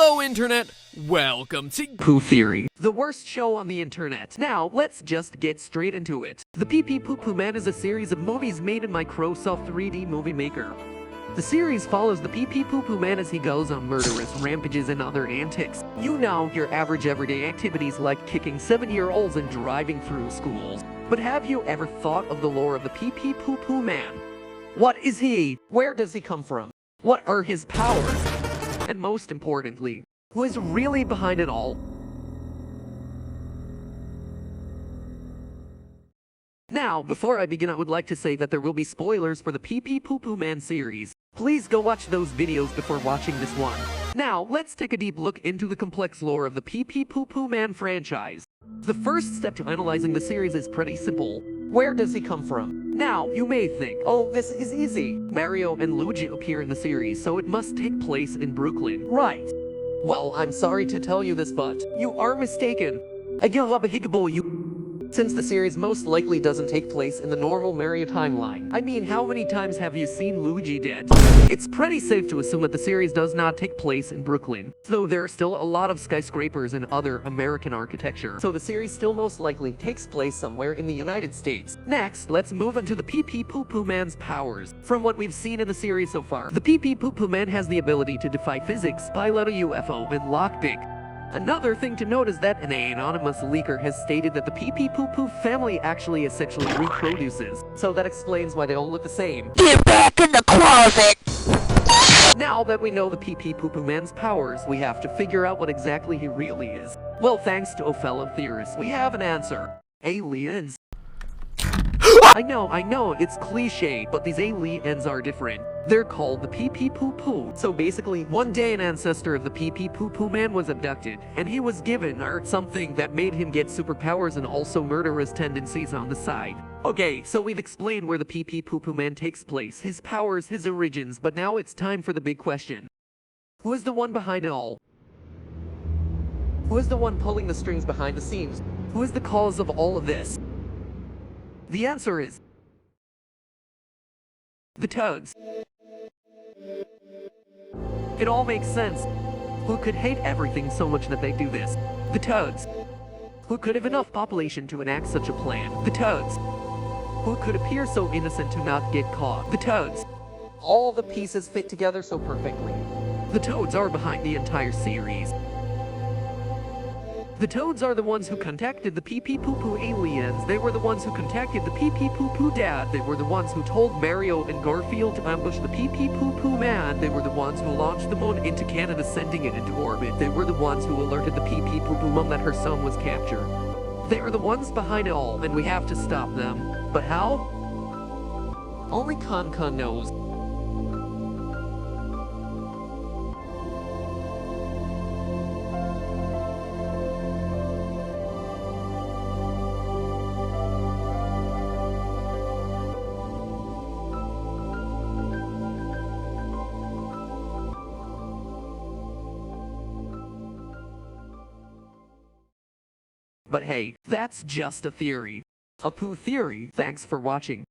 Hello Internet, welcome to Poo Theory, the worst show on the internet. Now, let's just get straight into it. The Poo Poo Man is a series of movies made in Microsoft 3D Movie Maker. The series follows the Poo Poo Man as he goes on murderous rampages and other antics. You know, your average everyday activities like kicking 7-year-olds and driving through schools. But have you ever thought of the lore of the Poo Poo Man? What is he? Where does he come from? What are his powers? And most importantly, who is really behind it all? Now, before I begin, I would like to say that there will be spoilers for the Poo Poo Man series. Please go watch those videos before watching this one. Now, let's take a deep look into the complex lore of the Poo Poo Man franchise. The first step to analyzing the series is pretty simple. Where does he come from? Now, you may think, oh, this is easy. Mario and Luigi appear in the series, so it must take place in Brooklyn. Right. Well, I'm sorry to tell you this, but you are mistaken. Since the series most likely doesn't take place in the normal Mario timeline. I mean, how many times have you seen Luigi dead? It's pretty safe to assume that the series does not take place in Brooklyn, though there are still a lot of skyscrapers and other American architecture, so the series still most likely takes place somewhere in the United States. Next, let's move on to the Poo Poo Man's powers. From what we've seen in the series so far, the Poo Poo Man has the ability to defy physics, pilot a UFO, and lockpick. Another thing to note is that an anonymous leaker has stated that the Poo Poo family actually essentially reproduces, so that explains why they all look the same. Get back in the closet! Now that we know the Poo Poo Man's powers, we have to figure out what exactly he really is. Well, thanks to fellow theorists, we have an answer. Aliens. I know, it's cliche, but these aliens are different. They're called the Poo Poo. So basically, one day an ancestor of the Poo Poo Man was abducted, and he was given something that made him get superpowers and also murderous tendencies on the side. Okay, so we've explained where the Poo Poo Man takes place, his powers, his origins, but now it's time for the big question. Who is the one behind it all? Who is the one pulling the strings behind the scenes? Who is the cause of all of this? The answer is the Toads. It all makes sense. Who could hate everything so much that they do this? The Toads. Who could have enough population to enact such a plan? The Toads. Who could appear so innocent to not get caught? The Toads. All the pieces fit together so perfectly. The Toads are behind the entire series. The Toads are the ones who contacted the Poo Poo aliens. They were the ones who contacted the Poo Poo dad. They were the ones who told Mario and Garfield to ambush the Poo Poo Man. They were the ones who launched the moon into Canada, sending it into orbit. They were the ones who alerted the Poo Poo mom that her son was captured. They are the ones behind it all, and we have to stop them. But how? Only Con knows. But hey, that's just a theory. A Poo theory. Thanks for watching.